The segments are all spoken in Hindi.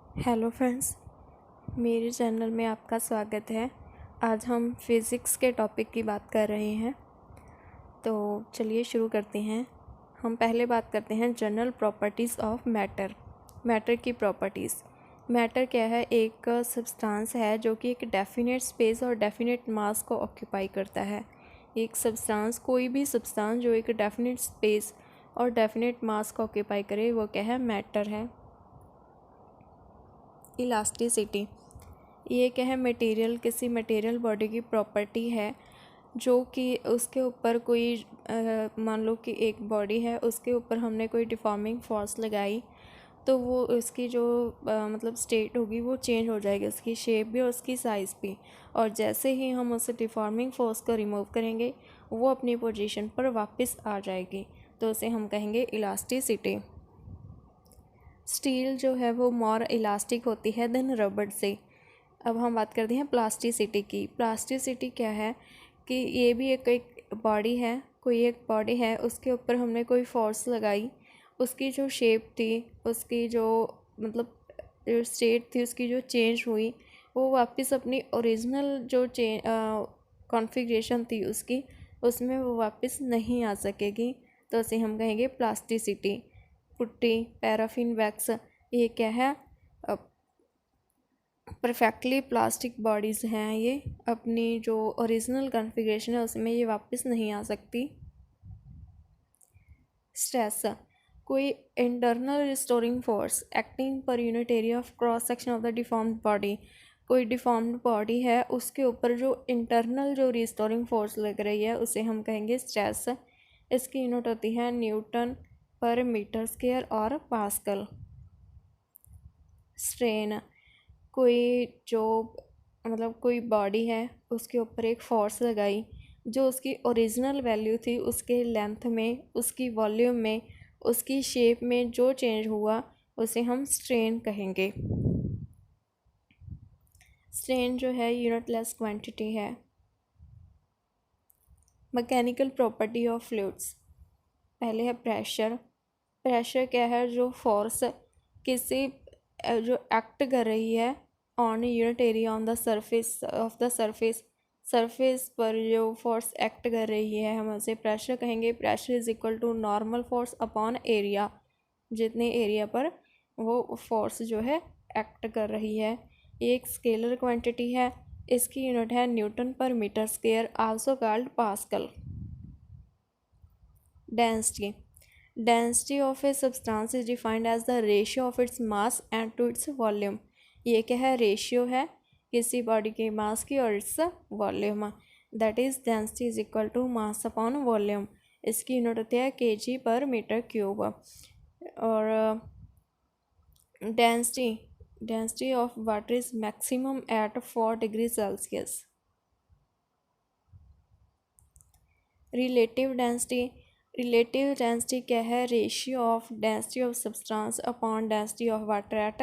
हेलो फ्रेंड्स, मेरे चैनल में आपका स्वागत है। आज हम फिज़िक्स के टॉपिक की बात कर रहे हैं, तो चलिए शुरू करते हैं। हम पहले बात करते हैं general properties of matter. Matter की प्रॉपर्टीज़। मैटर क्या है? एक सब्सटेंस है जो कि एक डेफिनेट स्पेस और डेफिनेट मास को ऑक्यूपाई करता है। एक सब्सटेंस, कोई भी सब्सटेंस जो एक डेफिनेट स्पेस और डेफिनेट मास को ऑक्यूपाई करे, वो क्या है? मैटर है। इलास्टिसिटी, ये क्या है? मटेरियल, किसी मटेरियल बॉडी की प्रॉपर्टी है जो कि उसके ऊपर कोई मान लो कि एक बॉडी है, उसके ऊपर हमने कोई डिफॉर्मिंग फोर्स लगाई तो वो उसकी जो मतलब स्टेट होगी वो चेंज हो जाएगी, उसकी शेप भी और उसकी साइज़ भी। और जैसे ही हम उस डिफॉर्मिंग फोर्स को रिमूव करेंगे वो अपनी पोजीशन पर वापस आ जाएगी, तो उसे हम कहेंगे इलास्टिसिटी। स्टील जो है वो मोर इलास्टिक होती है देन रबड़ से। अब हम बात करते हैं प्लास्टिसिटी की। प्लास्टिसिटी क्या है कि ये भी एक बॉडी है, कोई एक बॉडी है, उसके ऊपर हमने कोई फोर्स लगाई, उसकी जो शेप थी, उसकी जो मतलब जो स्टेट थी, उसकी जो चेंज हुई, वो वापस अपनी ओरिजिनल जो कॉन्फ़िगरेशन थी उसकी, उसमें वो वापस नहीं आ सकेगी, तो उसे हम कहेंगे प्लास्टिसिटी। पुट्टी, पैराफिन वैक्स, ये क्या है? परफेक्टली प्लास्टिक बॉडीज़ हैं, ये अपनी जो ओरिजिनल कॉन्फ़िगरेशन है उसमें ये वापस नहीं आ सकती। स्ट्रेस, कोई internal restoring force acting per unit area of cross section of the deformed body. कोई डिफॉर्म्ड बॉडी है, उसके ऊपर जो इंटरनल जो रिस्टोरिंग फोर्स लग रही है उसे हम कहेंगे स्ट्रेस। इसकी यूनिट होती है न्यूटन पर मीटर स्क्वायर और पास्कल। स्ट्रेन, कोई जो मतलब कोई बॉडी है, उसके ऊपर एक फोर्स लगाई, जो उसकी ओरिजिनल वैल्यू थी उसके लेंथ में, उसकी वॉल्यूम में, उसकी शेप में जो चेंज हुआ उसे हम स्ट्रेन कहेंगे। स्ट्रेन जो है यूनिटलेस क्वांटिटी है। Mechanical property of fluids. पहले है प्रेशर। प्रेशर क्या है? जो फोर्स किसी जो एक्ट कर रही है on unit area on the surface of the surface पर जो फोर्स एक्ट कर रही है हम उसे प्रेशर कहेंगे। Pressure is equal to normal force upon area, जितने एरिया पर वो फोर्स जो है एक्ट कर रही है। ये एक स्केलर क्वांटिटी है, इसकी यूनिट है न्यूटन पर metre square, also called pascal. Density, density of a substance is defined as the ratio of its mass and to its volume. ये क्या है? रेशियो है किसी बॉडी के मास की और its volume. That is density is equal to mass upon volume. इसकी यूनिट होती है kg पर मीटर क्यूब। और density of water is maximum at 4 degree Celsius. Relative density क्या है? Ratio of density of substance upon density of water at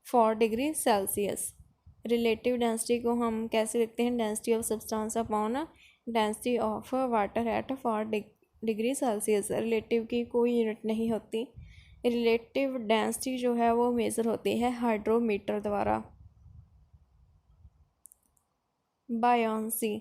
4 degree Celsius. Relative density को हम कैसे लिखते हैं? Density of substance upon density of water at 4 degree Celsius. Relative की कोई यूनिट नहीं होती। रिलेटिव डेंसिटी जो है वो मेज़र होती है हाइड्रोमीटर द्वारा। बायोंसी,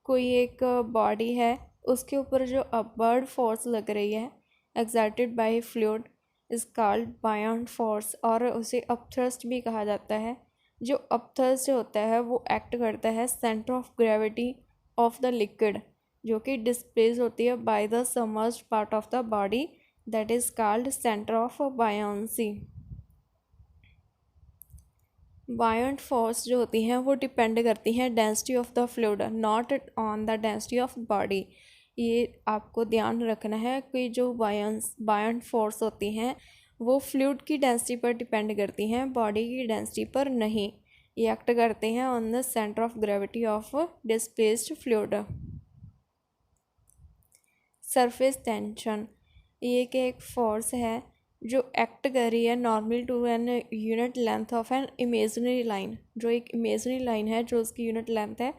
कोई एक बॉडी है, उसके ऊपर जो अपवर्ड फोर्स लग रही है exerted by fluid is called बायोंट force, और उसे अपथ्रस्ट भी कहा जाता है। जो अपथ्रस्ट होता है वो एक्ट करता है centre of gravity of the liquid, जो कि डिस्प्लेस होती है by the submerged part of the body, that is called centre of buoyancy. Buoyant force जो होती हैं वो डिपेंड करती हैं density of the fluid, not on the density of body. ये आपको ध्यान रखना है कि जो बायोंट फोर्स होती हैं वो फ्लूइड की डेंसिटी पर डिपेंड करती हैं, बॉडी की डेंसिटी पर नहीं। ये एक्ट करते हैं on the centre of gravity of displaced fluid. Surface tension, ये कि एक फोर्स है जो एक्ट कर रही है normal to an unit length of an imaginary line. जो एक इमेजनरी लाइन है जो उसकी यूनिट लेंथ है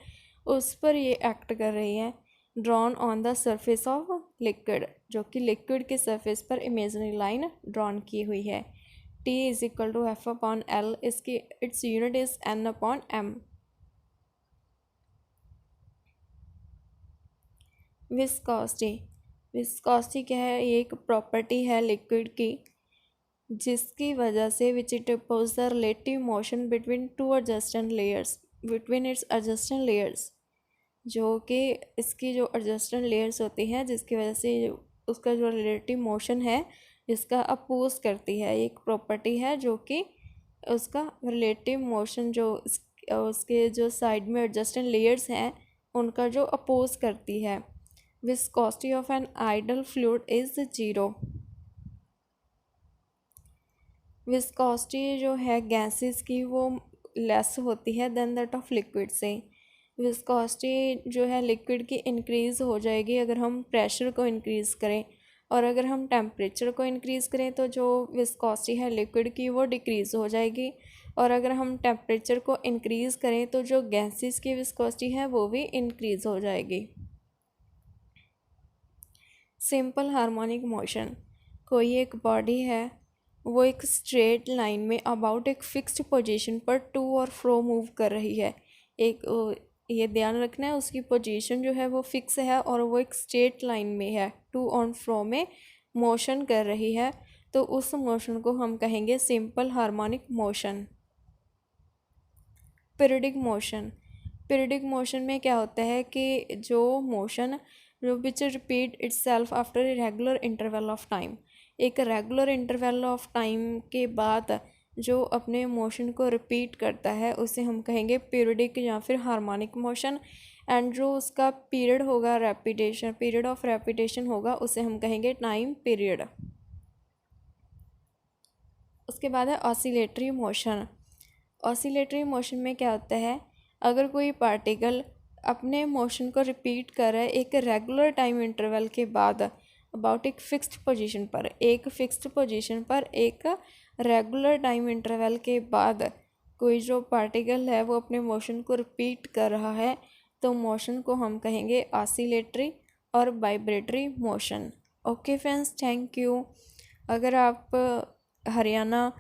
उस पर ये एक्ट कर रही है, drawn on the surface of liquid, जो कि लिक्विड के सरफेस पर इमेजनरी लाइन ड्रॉन की हुई है। T is equal to F upon L, इसकी its unit is N upon M। Viscosity, viscosity क्या है, ये एक प्रॉपर्टी है लिक्विड की जिसकी वजह से which it oppose the relative motion between two adjacent layers, between its adjacent layers, जो कि इसकी जो एडजस्टेंट लेयर्स होती हैं जिसकी वजह से उसका जो रिलेटिव मोशन है इसका अपोज करती है। एक प्रॉपर्टी है जो कि उसका रिलेटिव मोशन जो उसके जो साइड में एडजस्टेंट लेयर्स हैं उनका जो अपोज करती है। Viscosity of an ideal fluid is 0। Viscosity जो है गैसेस की वो लेस होती है देन दैट ऑफ लिक्विड से। विस्कोसिटी जो है लिक्विड की इंक्रीज़ हो जाएगी अगर हम प्रेशर को इंक्रीज़ करें, और अगर हम टेम्परेचर को इंक्रीज़ करें तो जो विस्कोसिटी है लिक्विड की वो डिक्रीज़ हो जाएगी, और अगर हम टेम्परेचर को इंक्रीज़ करें तो जो गैसेस की विस्कोसिटी है वो भी इंक्रीज़ हो जाएगी। सिंपल हार्मोनिक मोशन, कोई एक बॉडी है वो एक स्ट्रेट लाइन में अबाउट एक फिक्स्ड पोजीशन पर टू और फ्रो मूव कर रही है। एक ये ध्यान रखना है उसकी पोजीशन जो है वो फिक्स है और वो एक स्ट्रेट लाइन में है, टू और फ्रो में मोशन कर रही है, तो उस मोशन को हम कहेंगे simple harmonic motion. Periodic motion, periodic motion में क्या होता है कि जो मोशन जो which repeat itself after a regular interval of time, एक रेगुलर इंटरवल ऑफ टाइम के बाद जो अपने मोशन को रिपीट करता है उसे हम कहेंगे पीरियडिक या फिर हार्मोनिक मोशन। एंड जो उसका पीरियड होगा रेपिटेशन, पीरियड ऑफ रेपिटेशन होगा उसे हम कहेंगे टाइम पीरियड। उसके बाद है ऑसिलेटरी मोशन। ऑसिलेटरी मोशन में क्या होता है, अगर कोई पार्टिकल अपने मोशन को रिपीट कर रहा है एक रेगुलर टाइम इंटरवल के बाद अबाउट एक फिक्स्ड पोजीशन पर, एक फिक्स्ड पोजीशन पर एक रेगुलर टाइम इंटरवल के बाद कोई जो पार्टिकल है वो अपने मोशन को रिपीट कर रहा है, तो मोशन को हम कहेंगे ऑसिलेटरी और vibratory motion. Okay friends, thank you. अगर आप हरियाणा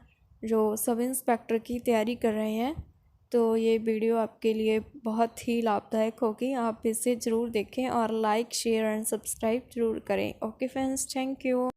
जो सब इंस्पेक्टर की तैयारी कर रहे हैं तो ये वीडियो आपके लिए बहुत ही लाभदायक होगी, आप इसे ज़रूर देखें और लाइक शेयर एंड सब्सक्राइब ज़रूर करें। Okay friends, thank you.